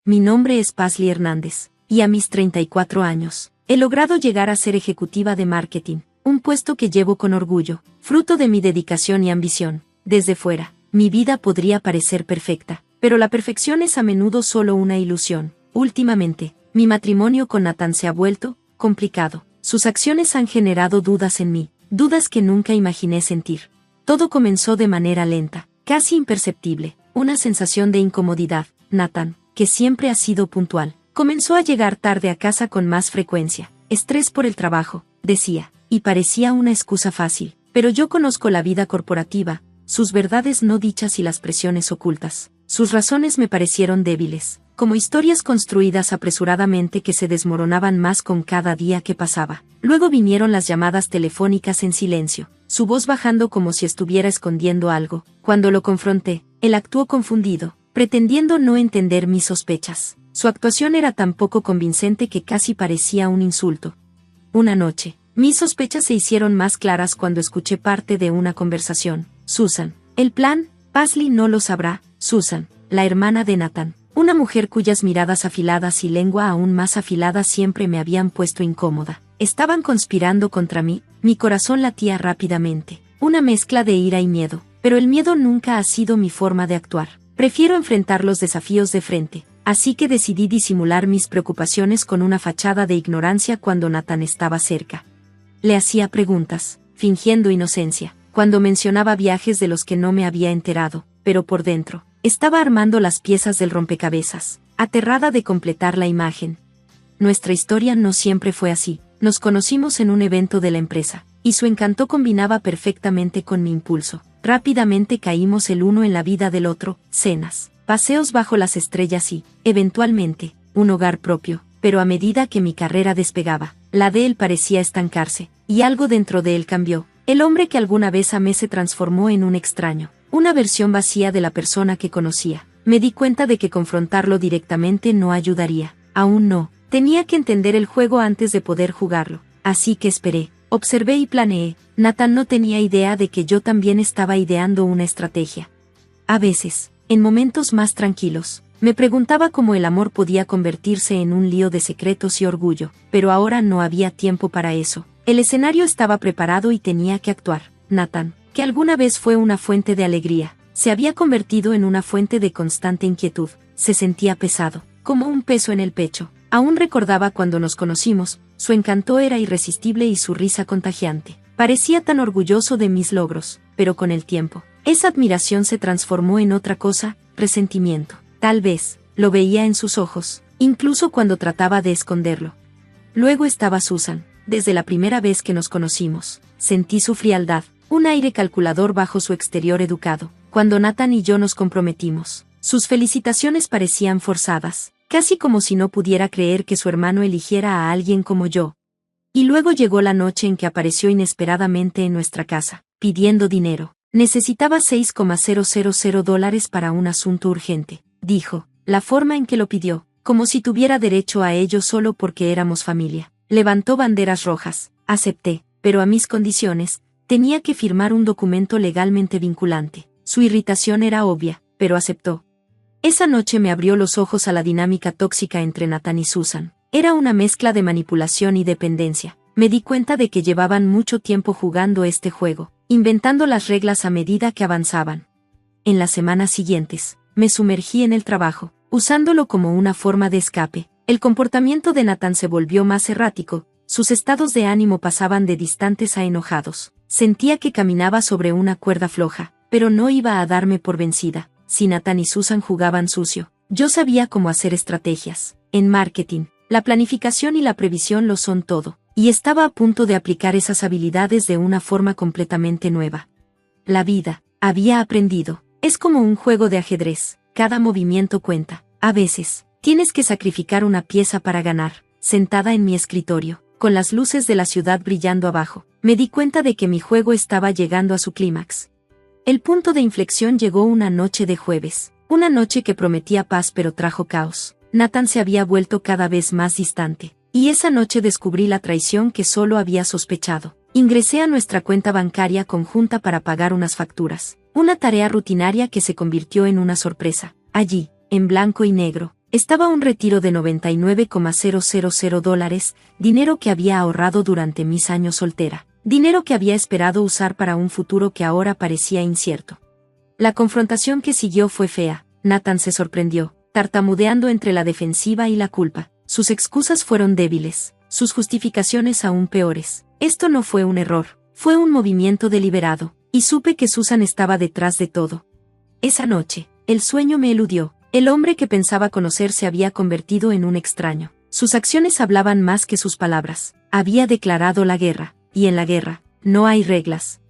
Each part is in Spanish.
mi nombre es Pazli Hernández, y a mis 34 años, he logrado llegar a ser ejecutiva de marketing, un puesto que llevo con orgullo, fruto de mi dedicación y ambición. Desde fuera, mi vida podría parecer perfecta, pero la perfección es a menudo solo una ilusión. Últimamente, mi matrimonio con Nathan se ha vuelto complicado. Sus acciones han generado dudas en mí, dudas que nunca imaginé sentir. Todo comenzó de manera lenta, casi imperceptible, una sensación de incomodidad. Nathan, que siempre ha sido puntual, comenzó a llegar tarde a casa con más frecuencia. Estrés por el trabajo, decía, y parecía una excusa fácil. Pero yo conozco la vida corporativa, sus verdades no dichas y las presiones ocultas. Sus razones me parecieron débiles, como historias construidas apresuradamente que se desmoronaban más con cada día que pasaba. Luego vinieron las llamadas telefónicas en silencio, su voz bajando como si estuviera escondiendo algo. Cuando lo confronté, él actuó confundido, pretendiendo no entender mis sospechas. Su actuación era tan poco convincente que casi parecía un insulto. Una noche, mis sospechas se hicieron más claras cuando escuché parte de una conversación. Susan, el plan, Pazli no lo sabrá. Susan, la hermana de Nathan, una mujer cuyas miradas afiladas y lengua aún más afilada siempre me habían puesto incómoda. Estaban conspirando contra mí, mi corazón latía rápidamente, una mezcla de ira y miedo, pero el miedo nunca ha sido mi forma de actuar. Prefiero enfrentar los desafíos de frente, así que decidí disimular mis preocupaciones con una fachada de ignorancia cuando Nathan estaba cerca. Le hacía preguntas, fingiendo inocencia, cuando mencionaba viajes de los que no me había enterado, pero por dentro, estaba armando las piezas del rompecabezas, aterrada de completar la imagen. Nuestra historia no siempre fue así. Nos conocimos en un evento de la empresa, y su encanto combinaba perfectamente con mi impulso. Rápidamente caímos el uno en la vida del otro, cenas, paseos bajo las estrellas y, eventualmente, un hogar propio. Pero a medida que mi carrera despegaba, la de él parecía estancarse, y algo dentro de él cambió. El hombre que alguna vez amé se transformó en un extraño, una versión vacía de la persona que conocía. Me di cuenta de que confrontarlo directamente no ayudaría. Aún no. Tenía que entender el juego antes de poder jugarlo. Así que esperé, observé y planeé. Nathan no tenía idea de que yo también estaba ideando una estrategia. A veces, en momentos más tranquilos, me preguntaba cómo el amor podía convertirse en un lío de secretos y orgullo, pero ahora no había tiempo para eso. El escenario estaba preparado y tenía que actuar. Nathan, que alguna vez fue una fuente de alegría, se había convertido en una fuente de constante inquietud. Se sentía pesado, como un peso en el pecho. Aún recordaba cuando nos conocimos, su encanto era irresistible y su risa contagiante. Parecía tan orgulloso de mis logros, pero con el tiempo, esa admiración se transformó en otra cosa, resentimiento. Tal vez, lo veía en sus ojos, incluso cuando trataba de esconderlo. Luego estaba Susan. Desde la primera vez que nos conocimos, sentí su frialdad, un aire calculador bajo su exterior educado. Cuando Nathan y yo nos comprometimos, sus felicitaciones parecían forzadas, casi como si no pudiera creer que su hermano eligiera a alguien como yo. Y luego llegó la noche en que apareció inesperadamente en nuestra casa, pidiendo dinero. Necesitaba $6,000 para un asunto urgente, dijo. La forma en que lo pidió, como si tuviera derecho a ello solo porque éramos familia. Levantó banderas rojas. Acepté, pero a mis condiciones. Tenía que firmar un documento legalmente vinculante. Su irritación era obvia, pero aceptó. Esa noche me abrió los ojos a la dinámica tóxica entre Nathan y Susan. Era una mezcla de manipulación y dependencia. Me di cuenta de que llevaban mucho tiempo jugando este juego, inventando las reglas a medida que avanzaban. En las semanas siguientes, me sumergí en el trabajo, usándolo como una forma de escape. El comportamiento de Nathan se volvió más errático, sus estados de ánimo pasaban de distantes a enojados. Sentía que caminaba sobre una cuerda floja, pero no iba a darme por vencida. Si Nathan y Susan jugaban sucio, yo sabía cómo hacer estrategias. En marketing, la planificación y la previsión lo son todo, y estaba a punto de aplicar esas habilidades de una forma completamente nueva. La vida, había aprendido, es como un juego de ajedrez, cada movimiento cuenta. A veces, tienes que sacrificar una pieza para ganar. Sentada en mi escritorio, con las luces de la ciudad brillando abajo, me di cuenta de que mi juego estaba llegando a su clímax. El punto de inflexión llegó una noche de jueves, una noche que prometía paz pero trajo caos. Nathan se había vuelto cada vez más distante, y esa noche descubrí la traición que solo había sospechado. Ingresé a nuestra cuenta bancaria conjunta para pagar unas facturas, una tarea rutinaria que se convirtió en una sorpresa. Allí, en blanco y negro, Estaba un retiro de $99,000, dinero que había ahorrado durante mis años soltera, dinero que había esperado usar para un futuro que ahora parecía incierto. La confrontación que siguió fue fea. Nathan se sorprendió, tartamudeando entre la defensiva y la culpa. Sus excusas fueron débiles, sus justificaciones aún peores. Esto no fue un error, fue un movimiento deliberado, y supe que Susan estaba detrás de todo. Esa noche, el sueño me eludió. El hombre que pensaba conocer se había convertido en un extraño. Sus acciones hablaban más que sus palabras. Había declarado la guerra, y en la guerra, no hay reglas.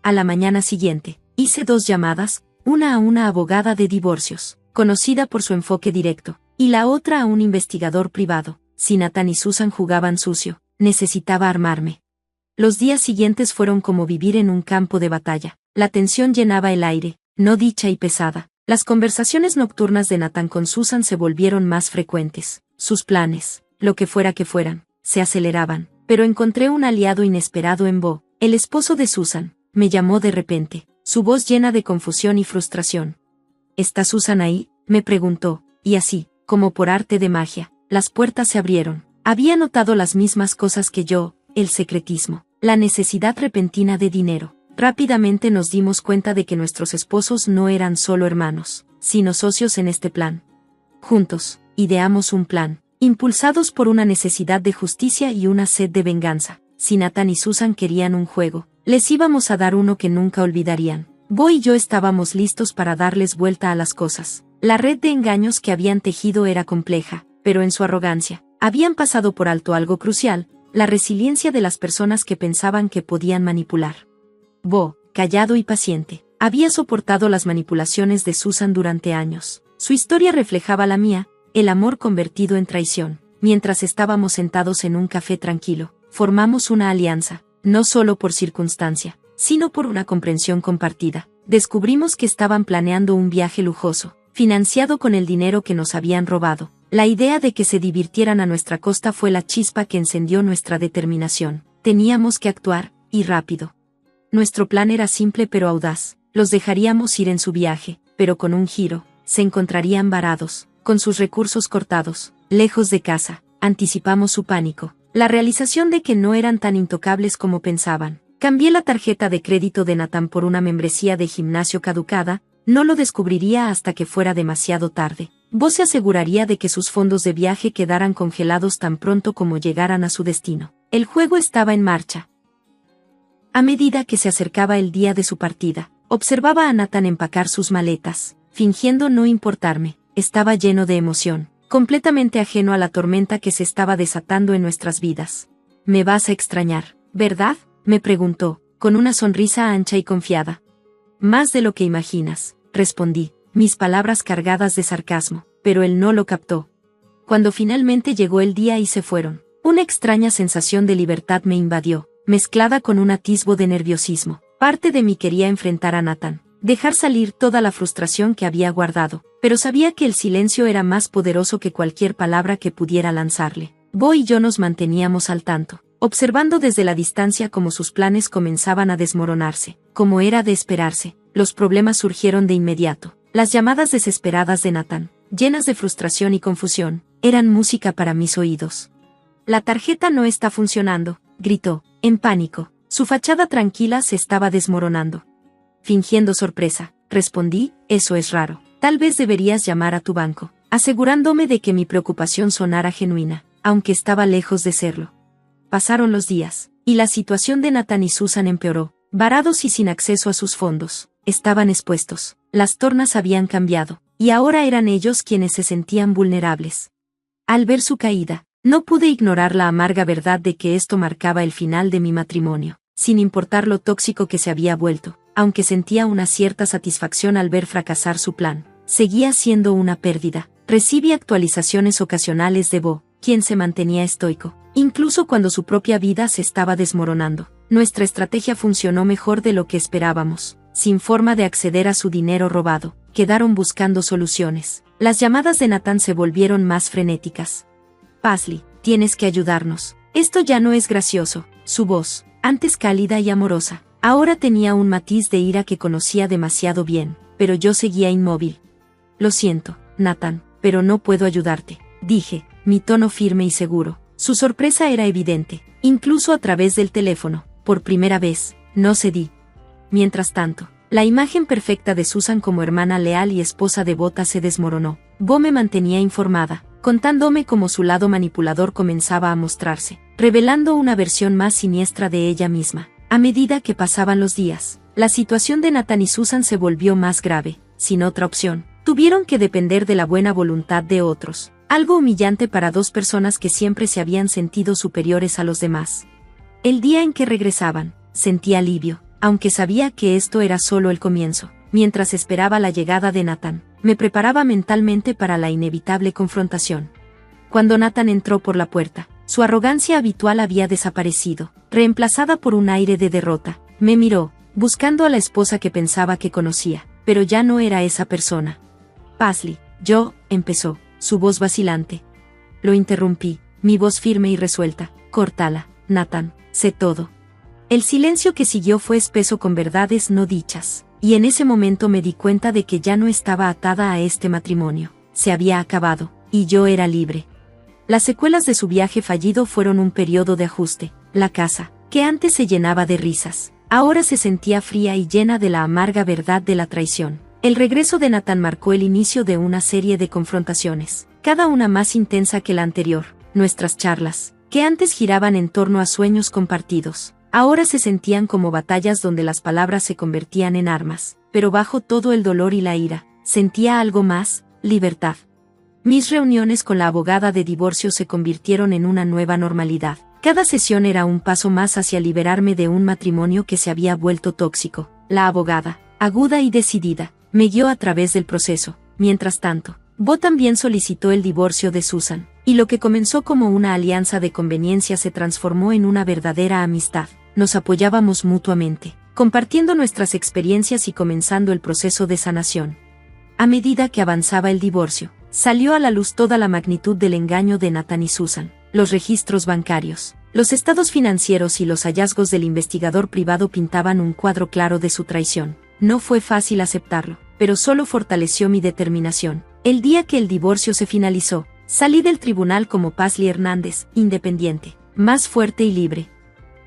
A la mañana siguiente, hice 2 llamadas, una a una abogada de divorcios, conocida por su enfoque directo, y la otra a un investigador privado. Si Nathan y Susan jugaban sucio, necesitaba armarme. Los días siguientes fueron como vivir en un campo de batalla. La tensión llenaba el aire, no dicha y pesada. Las conversaciones nocturnas de Nathan con Susan se volvieron más frecuentes. Sus planes, lo que fueran, se aceleraban. Pero encontré un aliado inesperado en Bo, el esposo de Susan. Me llamó de repente, su voz llena de confusión y frustración. ¿Está Susan ahí?, me preguntó, y así, como por arte de magia, las puertas se abrieron. Había notado las mismas cosas que yo, el secretismo, la necesidad repentina de dinero. Rápidamente nos dimos cuenta de que nuestros esposos no eran solo hermanos, sino socios en este plan. Juntos, ideamos un plan, impulsados por una necesidad de justicia y una sed de venganza. Si Nathan y Susan querían un juego, les íbamos a dar uno que nunca olvidarían. Bo y yo estábamos listos para darles vuelta a las cosas. La red de engaños que habían tejido era compleja, pero en su arrogancia, habían pasado por alto algo crucial: la resiliencia de las personas que pensaban que podían manipular. Bo, callado y paciente, había soportado las manipulaciones de Susan durante años. Su historia reflejaba la mía, el amor convertido en traición. Mientras estábamos sentados en un café tranquilo, formamos una alianza, no solo por circunstancia, sino por una comprensión compartida. Descubrimos que estaban planeando un viaje lujoso, financiado con el dinero que nos habían robado. La idea de que se divirtieran a nuestra costa fue la chispa que encendió nuestra determinación. Teníamos que actuar, y rápido. Nuestro plan era simple pero audaz. Los dejaríamos ir en su viaje, pero con un giro. Se encontrarían varados, con sus recursos cortados, lejos de casa. Anticipamos su pánico, la realización de que no eran tan intocables como pensaban. Cambié la tarjeta de crédito de Nathan por una membresía de gimnasio caducada. No lo descubriría hasta que fuera demasiado tarde. Bo se aseguraría de que sus fondos de viaje quedaran congelados tan pronto como llegaran a su destino. El juego estaba en marcha. A medida que se acercaba el día de su partida, observaba a Nathan empacar sus maletas, fingiendo no importarme. Estaba lleno de emoción, completamente ajeno a la tormenta que se estaba desatando en nuestras vidas. «Me vas a extrañar, ¿verdad?», me preguntó, con una sonrisa ancha y confiada. «Más de lo que imaginas», respondí, mis palabras cargadas de sarcasmo, pero él no lo captó. Cuando finalmente llegó el día y se fueron, una extraña sensación de libertad me invadió, mezclada con un atisbo de nerviosismo. Parte de mí quería enfrentar a Nathan, dejar salir toda la frustración que había guardado, pero sabía que el silencio era más poderoso que cualquier palabra que pudiera lanzarle. Bo y yo nos manteníamos al tanto, observando desde la distancia cómo sus planes comenzaban a desmoronarse. Como era de esperarse, los problemas surgieron de inmediato. Las llamadas desesperadas de Nathan, llenas de frustración y confusión, eran música para mis oídos. «La tarjeta no está funcionando», gritó, en pánico. Su fachada tranquila se estaba desmoronando. Fingiendo sorpresa, respondí, «Eso es raro. Tal vez deberías llamar a tu banco», asegurándome de que mi preocupación sonara genuina, aunque estaba lejos de serlo. Pasaron los días, y la situación de Nathan y Susan empeoró. Varados y sin acceso a sus fondos, estaban expuestos. Las tornas habían cambiado, y ahora eran ellos quienes se sentían vulnerables. Al ver su caída, no pude ignorar la amarga verdad de que esto marcaba el final de mi matrimonio, sin importar lo tóxico que se había vuelto. Aunque sentía una cierta satisfacción al ver fracasar su plan, seguía siendo una pérdida. Recibí actualizaciones ocasionales de Bo, quien se mantenía estoico, incluso cuando su propia vida se estaba desmoronando. Nuestra estrategia funcionó mejor de lo que esperábamos. Sin forma de acceder a su dinero robado, quedaron buscando soluciones. Las llamadas de Nathan se volvieron más frenéticas. «Paisley, tienes que ayudarnos. Esto ya no es gracioso». Su voz, antes cálida y amorosa, ahora tenía un matiz de ira que conocía demasiado bien, pero yo seguía inmóvil. «Lo siento, Nathan», pero no puedo ayudarte, dije, mi tono firme y seguro. Su sorpresa era evidente, incluso a través del teléfono. Por primera vez, no cedí. Mientras tanto, la imagen perfecta de Susan como hermana leal y esposa devota se desmoronó. Bo me mantenía informada, contándome cómo su lado manipulador comenzaba a mostrarse, revelando una versión más siniestra de ella misma. A medida que pasaban los días, la situación de Nathan y Susan se volvió más grave. Sin otra opción, tuvieron que depender de la buena voluntad de otros, algo humillante para dos personas que siempre se habían sentido superiores a los demás. El día en que regresaban, sentí alivio, aunque sabía que esto era solo el comienzo. Mientras esperaba la llegada de Nathan, me preparaba mentalmente para la inevitable confrontación. Cuando Nathan entró por la puerta, su arrogancia habitual había desaparecido, reemplazada por un aire de derrota. Me miró, buscando a la esposa que pensaba que conocía, pero ya no era esa persona. Paisley, empezó, su voz vacilante. Lo interrumpí, mi voz firme y resuelta. Córtala, Nathan, sé todo. El silencio que siguió fue espeso con verdades no dichas, y en ese momento me di cuenta de que ya no estaba atada a este matrimonio. Se había acabado, y yo era libre. Las secuelas de su viaje fallido fueron un periodo de ajuste. La casa, que antes se llenaba de risas, ahora se sentía fría y llena de la amarga verdad de la traición. El regreso de Nathan marcó el inicio de una serie de confrontaciones, cada una más intensa que la anterior. Nuestras charlas, que antes giraban en torno a sueños compartidos, ahora se sentían como batallas donde las palabras se convertían en armas, pero bajo todo el dolor y la ira, sentía algo más: libertad. Mis reuniones con la abogada de divorcio se convirtieron en una nueva normalidad. Cada sesión era un paso más hacia liberarme de un matrimonio que se había vuelto tóxico. La abogada, aguda y decidida, me guió a través del proceso. Mientras tanto, Bo también solicitó el divorcio de Susan, y lo que comenzó como una alianza de conveniencia se transformó en una verdadera amistad. Nos apoyábamos mutuamente, compartiendo nuestras experiencias y comenzando el proceso de sanación. A medida que avanzaba el divorcio, salió a la luz toda la magnitud del engaño de Nathan y Susan. Los registros bancarios, los estados financieros y los hallazgos del investigador privado pintaban un cuadro claro de su traición. No fue fácil aceptarlo, pero solo fortaleció mi determinación. El día que el divorcio se finalizó, salí del tribunal como Paisley Hernández, independiente, más fuerte y libre.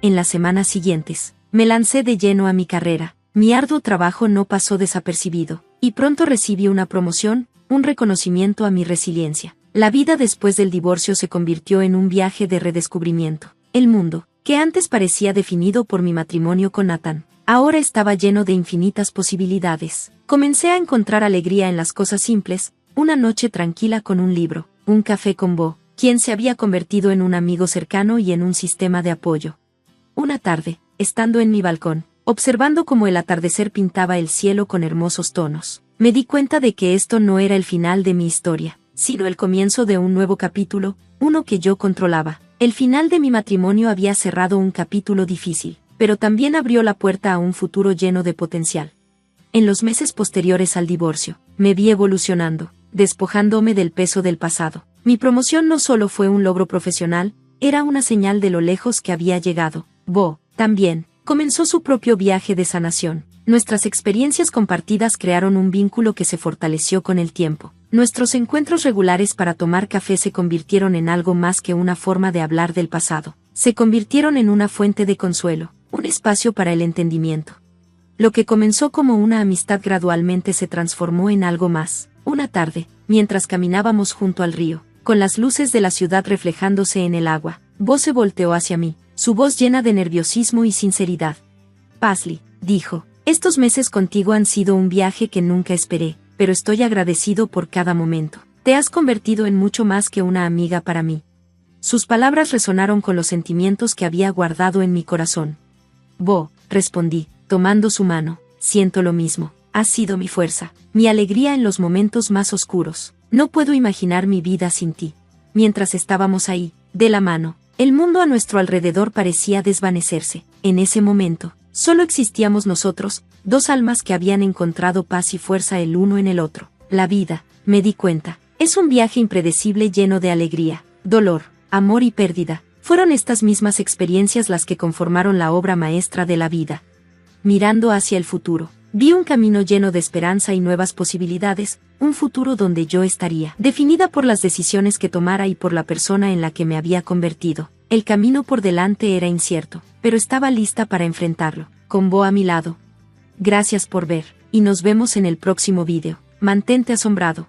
En las semanas siguientes, me lancé de lleno a mi carrera. Mi arduo trabajo no pasó desapercibido, y pronto recibí una promoción, un reconocimiento a mi resiliencia. La vida después del divorcio se convirtió en un viaje de redescubrimiento. El mundo, que antes parecía definido por mi matrimonio con Nathan, ahora estaba lleno de infinitas posibilidades. Comencé a encontrar alegría en las cosas simples: una noche tranquila con un libro, un café con Bo, quien se había convertido en un amigo cercano y en un sistema de apoyo. Una tarde, estando en mi balcón, observando cómo el atardecer pintaba el cielo con hermosos tonos, me di cuenta de que esto no era el final de mi historia, sino el comienzo de un nuevo capítulo, uno que yo controlaba. El final de mi matrimonio había cerrado un capítulo difícil, pero también abrió la puerta a un futuro lleno de potencial. En los meses posteriores al divorcio, me vi evolucionando, despojándome del peso del pasado. Mi promoción no solo fue un logro profesional, era una señal de lo lejos que había llegado. Bo, también, comenzó su propio viaje de sanación. Nuestras experiencias compartidas crearon un vínculo que se fortaleció con el tiempo. Nuestros encuentros regulares para tomar café se convirtieron en algo más que una forma de hablar del pasado. Se convirtieron en una fuente de consuelo, un espacio para el entendimiento. Lo que comenzó como una amistad gradualmente se transformó en algo más. Una tarde, mientras caminábamos junto al río, con las luces de la ciudad reflejándose en el agua, Bo se volteó hacia mí, su voz llena de nerviosismo y sinceridad. Paisley, dijo, estos meses contigo han sido un viaje que nunca esperé, pero estoy agradecido por cada momento. Te has convertido en mucho más que una amiga para mí. Sus palabras resonaron con los sentimientos que había guardado en mi corazón. Bo, respondí, tomando su mano, siento lo mismo. Has sido mi fuerza, mi alegría en los momentos más oscuros. No puedo imaginar mi vida sin ti. Mientras estábamos ahí, de la mano, el mundo a nuestro alrededor parecía desvanecerse. En ese momento, solo existíamos nosotros, dos almas que habían encontrado paz y fuerza el uno en el otro. La vida, me di cuenta, es un viaje impredecible lleno de alegría, dolor, amor y pérdida. Fueron estas mismas experiencias las que conformaron la obra maestra de la vida. Mirando hacia el futuro, Vi un camino lleno de esperanza y nuevas posibilidades, un futuro donde yo estaría definida por las decisiones que tomara y por la persona en la que me había convertido. El camino por delante era incierto, pero estaba lista para enfrentarlo, con Bo a mi lado. Gracias por ver, y nos vemos en el próximo vídeo. Mantente asombrado.